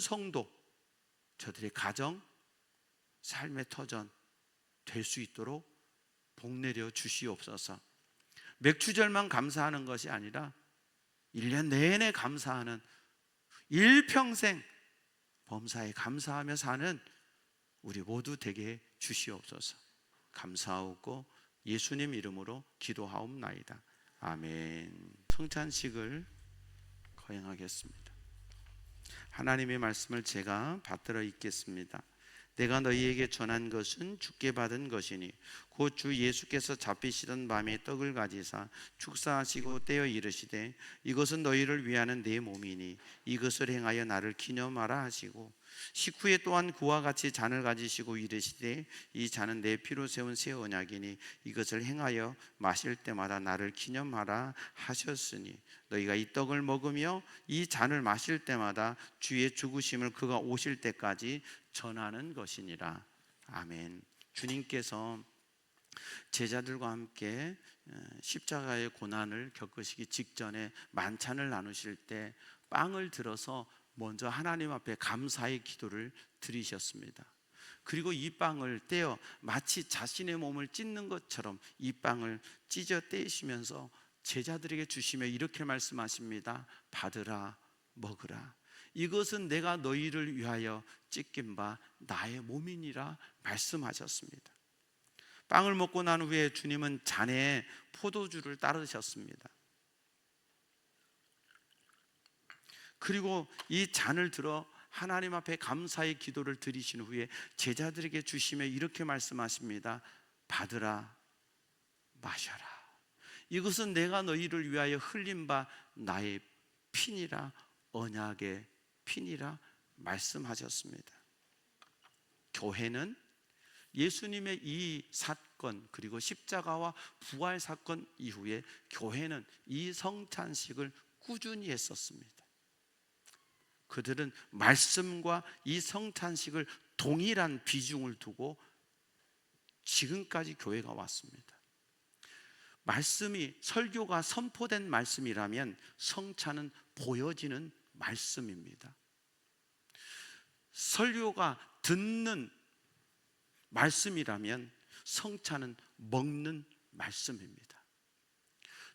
성도, 저들의 가정, 삶의 터전 될 수 있도록 복내려 주시옵소서. 맥주절만 감사하는 것이 아니라 1년 내내 감사하는, 일평생 범사에 감사하며 사는 우리 모두 되게 주시옵소서. 감사하고 예수님 이름으로 기도하옵나이다. 아멘. 성찬식을 거행하겠습니다. 하나님의 말씀을 제가 받들어 읽겠습니다. 내가 너희에게 전한 것은 주께 받은 것이니 곧 주 예수께서 잡히시던 밤에 떡을 가지사 축사하시고 떼어 이르시되 이것은 너희를 위하는 내 몸이니 이것을 행하여 나를 기념하라 하시고 식후에 또한 그와 같이 잔을 가지시고 이르시되 이 잔은 내 피로 세운 새 언약이니 이것을 행하여 마실 때마다 나를 기념하라 하셨으니 너희가 이 떡을 먹으며 이 잔을 마실 때마다 주의 죽으심을 그가 오실 때까지 전하는 것이니라. 아멘. 주님께서 제자들과 함께 십자가의 고난을 겪으시기 직전에 만찬을 나누실 때 빵을 들어서 먼저 하나님 앞에 감사의 기도를 드리셨습니다. 그리고 이 빵을 떼어 마치 자신의 몸을 찢는 것처럼 이 빵을 찢어 떼시면서 제자들에게 주시며 이렇게 말씀하십니다. 받으라, 먹으라. 이것은 내가 너희를 위하여 찢긴 바 나의 몸이니라 말씀하셨습니다. 빵을 먹고 난 후에 주님은 잔에 포도주를 따르셨습니다. 그리고 이 잔을 들어 하나님 앞에 감사의 기도를 드리신 후에 제자들에게 주시며 이렇게 말씀하십니다. 받으라, 마셔라. 이것은 내가 너희를 위하여 흘린 바 나의 피니라, 언약의 피니라 말씀하셨습니다. 교회는 예수님의 이 사건 그리고 십자가와 부활 사건 이후에 교회는 이 성찬식을 꾸준히 했었습니다. 그들은 말씀과 이 성찬식을 동일한 비중을 두고 지금까지 교회가 왔습니다. 말씀이, 설교가 선포된 말씀이라면 성찬은 보여지는 말씀입니다. 설교가 듣는 말씀이라면 성찬은 먹는 말씀입니다.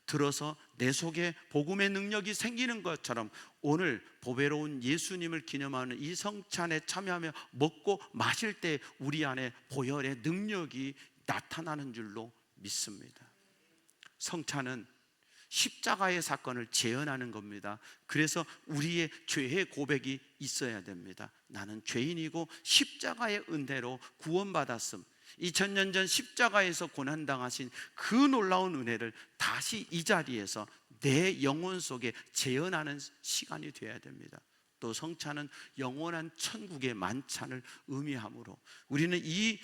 들어서 내 속에 복음의 능력이 생기는 것처럼 오늘 보배로운 예수님을 기념하는 이 성찬에 참여하며 먹고 마실 때 우리 안에 보혈의 능력이 나타나는 줄로 믿습니다. 성찬은 십자가의 사건을 재현하는 겁니다. 그래서 우리의 죄의 고백이 있어야 됩니다. 나는 죄인이고 십자가의 은혜로 구원받았음. 2000년 전 십자가에서 고난당하신 그 놀라운 은혜를 다시 이 자리에서 내 영혼 속에 재현하는 시간이 되어야 됩니다. 또 성찬은 영원한 천국의 만찬을 의미하므로 우리는 이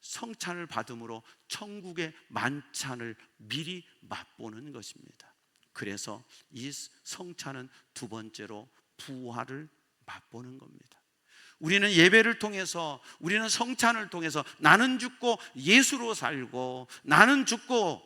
성찬을 받음으로 천국의 만찬을 미리 맛보는 것입니다. 그래서 이 성찬은 두 번째로 부활을 맛보는 겁니다. 우리는 예배를 통해서, 우리는 성찬을 통해서 나는 죽고 예수로 살고, 나는 죽고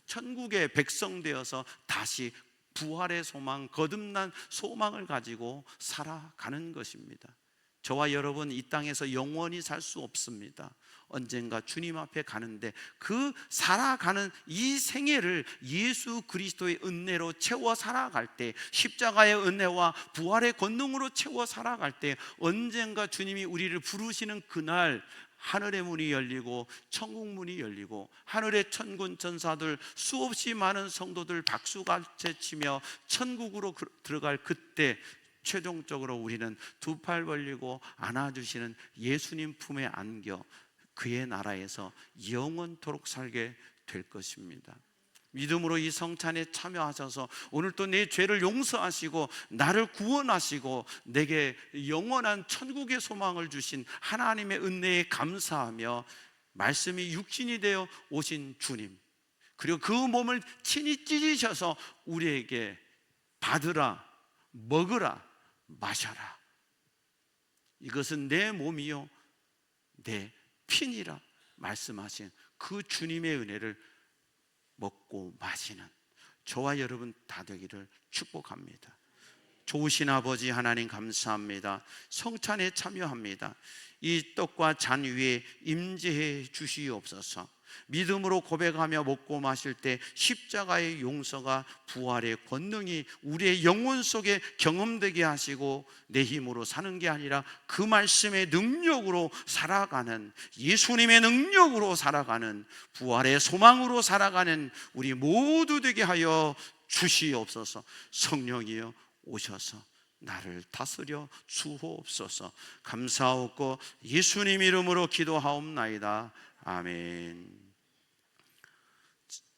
천국의 백성 되어서 다시 부활의 소망, 거듭난 소망을 가지고 살아가는 것입니다. 저와 여러분 이 땅에서 영원히 살 수 없습니다. 언젠가 주님 앞에 가는데 그 살아가는 이 생애를 예수 그리스도의 은혜로 채워 살아갈 때, 십자가의 은혜와 부활의 권능으로 채워 살아갈 때, 언젠가 주님이 우리를 부르시는 그날 하늘의 문이 열리고 천국 문이 열리고 하늘의 천군 천사들, 수없이 많은 성도들 박수같이 치며 천국으로 들어갈 그때 최종적으로 우리는 두 팔 벌리고 안아주시는 예수님 품에 안겨 그의 나라에서 영원토록 살게 될 것입니다. 믿음으로 이 성찬에 참여하셔서 오늘 또 내 죄를 용서하시고 나를 구원하시고 내게 영원한 천국의 소망을 주신 하나님의 은혜에 감사하며 말씀이 육신이 되어 오신 주님, 그리고 그 몸을 친히 찢으셔서 우리에게 받으라, 먹으라, 마셔라, 이것은 내 몸이요 내 피니라 말씀하신 그 주님의 은혜를 먹고 마시는 저와 여러분 다 되기를 축복합니다. 좋으신 아버지 하나님 감사합니다. 성찬에 참여합니다. 이 떡과 잔 위에 임재해 주시옵소서. 믿음으로 고백하며 먹고 마실 때 십자가의 용서가, 부활의 권능이 우리의 영혼 속에 경험되게 하시고 내 힘으로 사는 게 아니라 그 말씀의 능력으로 살아가는, 예수님의 능력으로 살아가는, 부활의 소망으로 살아가는 우리 모두 되게 하여 주시옵소서. 성령이여 오셔서 나를 다스려 주옵소서. 감사하옵고 예수님 이름으로 기도하옵나이다. 아멘.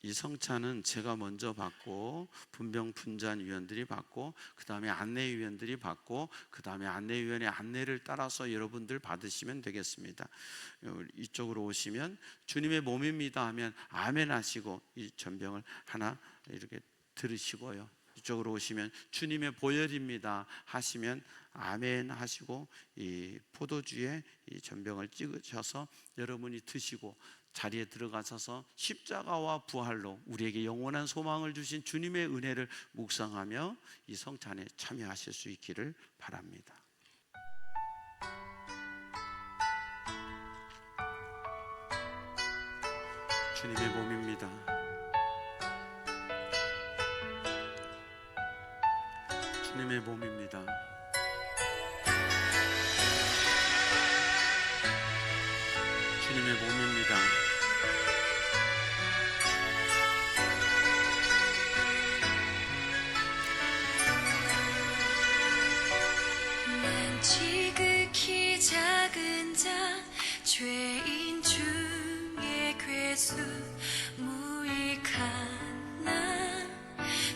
이 성찬은 제가 먼저 받고 분병분잔위원들이 받고 그 다음에 안내위원들이 받고 그 다음에 안내위원의 안내를 따라서 여러분들 받으시면 되겠습니다. 이쪽으로 오시면 주님의 몸입니다 하면 아멘 하시고 이 전병을 하나 이렇게 들으시고요, 이쪽으로 오시면 주님의 보혈입니다 하시면 아멘 하시고 이 포도주에 이 전병을 찍으셔서 여러분이 드시고 자리에 들어가셔서 십자가와 부활로 우리에게 영원한 소망을 주신 주님의 은혜를 묵상하며 이 성찬에 참여하실 수 있기를 바랍니다. 주님의 몸입니다. 주님의 몸입니다. 주님의 몸입니다. 난 지극히 작은 자, 죄인 중에 괴수, 무익한 나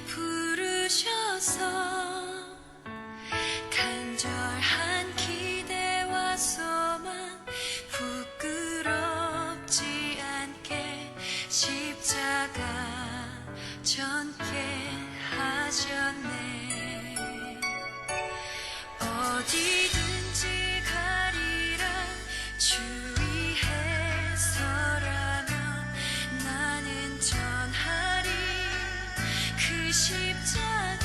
부르셔서 간절한 기대와 소망 부끄럽지 않게 십자가 전게 하셨네. 어디든지 가리라 주 위에 서라면 나는 전하리 그 십자가.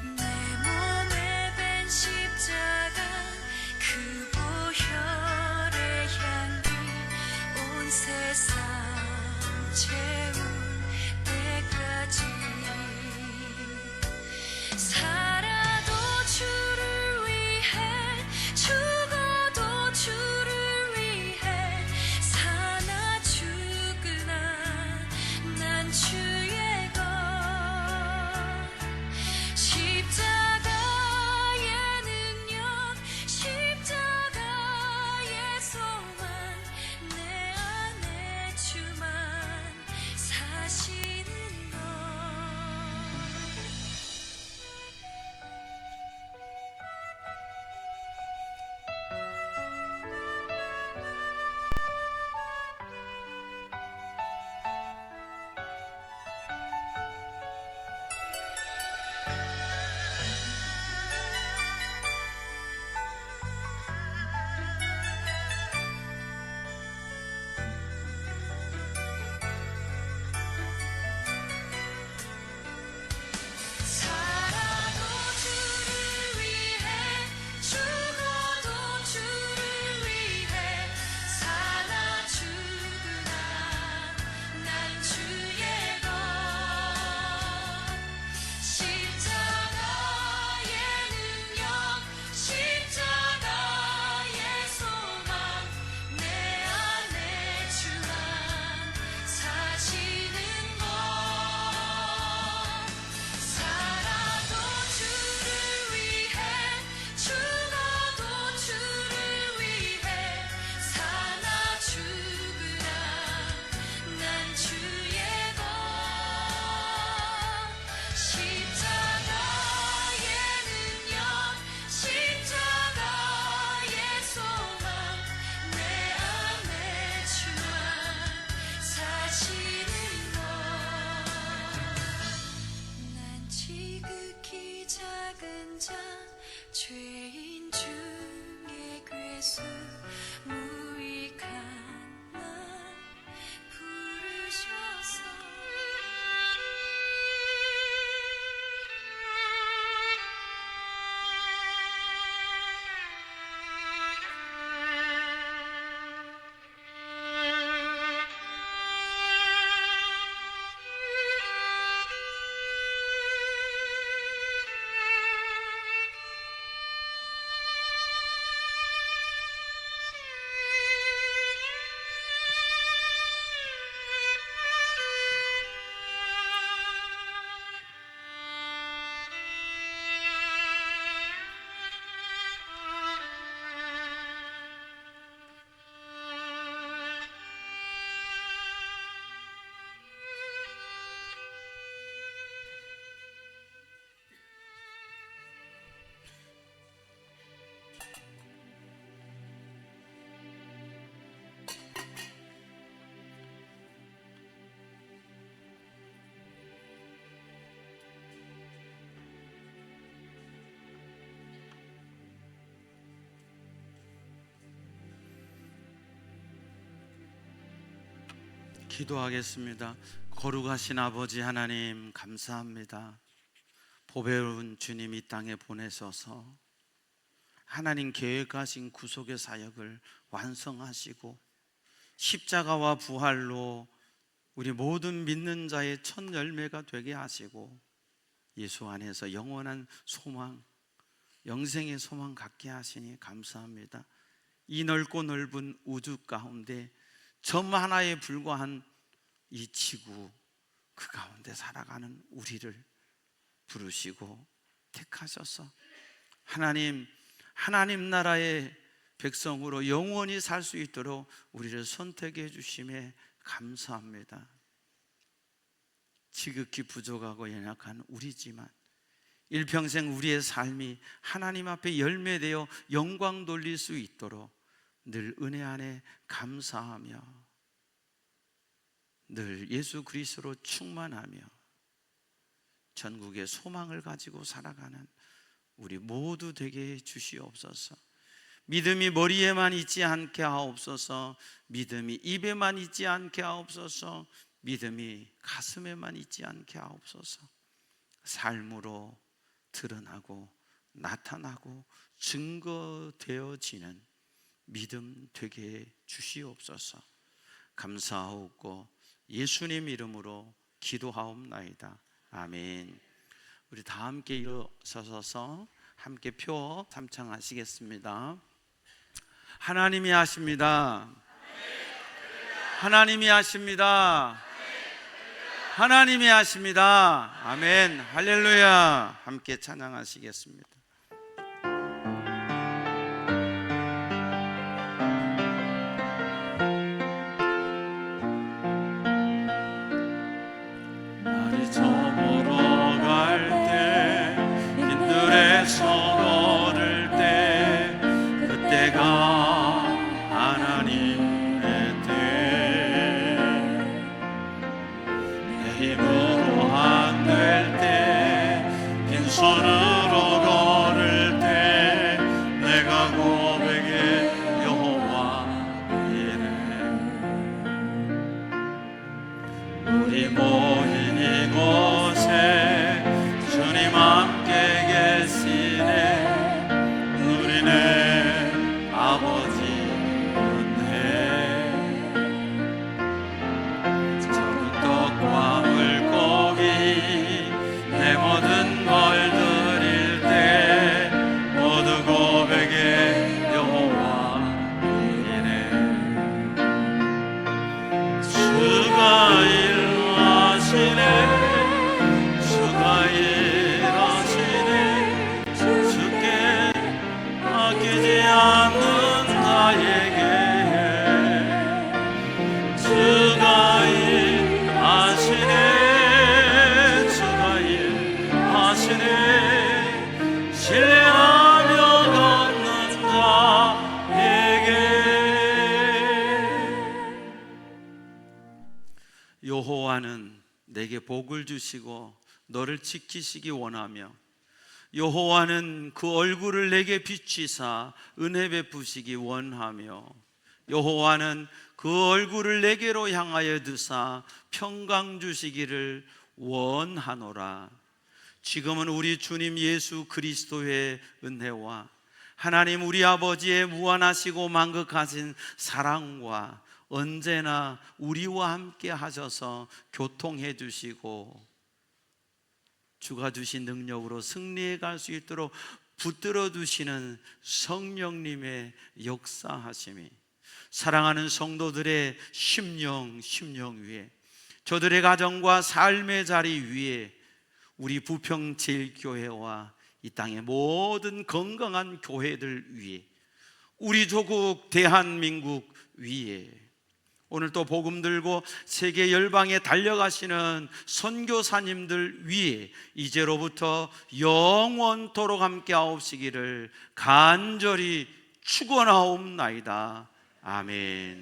내 몸에 밴 십자가 그 보혈의 향기 온 세상 채울 때까지 살아도 주를 위해 죽어도 주를 위해 사나 죽으나 난 주 모든 자 죄인 중에 괴수 무익한 나 부르셔서 기도하겠습니다. 거룩하신 아버지 하나님, 감사합니다. 보배로운 주님 이 땅에 보내셔서 하나님 계획하신 구속의 사역을 완성하시고 십자가와 부활로 우리 모든 믿는 자의 첫 열매가 되게 하시고 예수 안에서 영원한 소망, 영생의 소망 갖게 하시니 감사합니다. 이 넓고 넓은 우주 가운데 점 하나에 불과한 이 지구 그 가운데 살아가는 우리를 부르시고 택하셔서 하나님 나라의 백성으로 영원히 살 수 있도록 우리를 선택해 주심에 감사합니다. 지극히 부족하고 연약한 우리지만 일평생 우리의 삶이 하나님 앞에 열매되어 영광 돌릴 수 있도록 늘 은혜 안에 감사하며 늘 예수 그리스도로 충만하며 전국의 소망을 가지고 살아가는 우리 모두 되게 주시옵소서. 믿음이 머리에만 있지 않게 하옵소서. 믿음이 입에만 있지 않게 하옵소서. 믿음이 가슴에만 있지 않게 하옵소서. 삶으로 드러나고 나타나고 증거되어지는 믿음 되게 주시옵소서. 감사하옵고 예수님 이름으로 기도하옵나이다. 아멘. 우리 다 함께 일어서서 함께 표 삼창하시겠습니다. 하나님이 하십니다. 하나님이 하십니다. 하나님이 하십니다. 아멘. 할렐루야. 함께 찬양하시겠습니다. 날이 저물어 갈 때 빈들에서 걸을 때 그때가 하나님의 때 내 힘으로 안 될 때 빈손으로 걸을 때 내가 고백해 여호와 이래 우리 모인 이곳에 주님 함께 계시네 누리네 아버지 은혜 적은 떡과 물고기 내 모든 걸 드릴 때 모두 고백해 여호와 이래 주가 일하시네 주가 일하시네 주께 아끼지 않는 나에게 주가 일하시네 주가 일하시네 신뢰하며 걷는 자에게 여호와는 내게 복을 주시고 너를 지키시기 원하며 여호와는 그 얼굴을 내게 비치사 은혜 베푸시기 원하며 여호와는 그 얼굴을 내게로 향하여 드사 평강 주시기를 원하노라. 지금은 우리 주님 예수 그리스도의 은혜와 하나님 우리 아버지의 무한하시고 만극하신 사랑과 언제나 우리와 함께 하셔서 교통해 주시고 주가 주신 능력으로 승리해 갈 수 있도록 붙들어 두시는 성령님의 역사하심이 사랑하는 성도들의 심령 위에, 저들의 가정과 삶의 자리 위에, 우리 부평제일교회와 이 땅의 모든 건강한 교회들 위에, 우리 조국 대한민국 위에, 오늘 또 복음 들고 세계 열방에 달려가시는 선교사님들 위에 이제로부터 영원토록 함께 하옵시기를 간절히 축원하옵나이다. 아멘.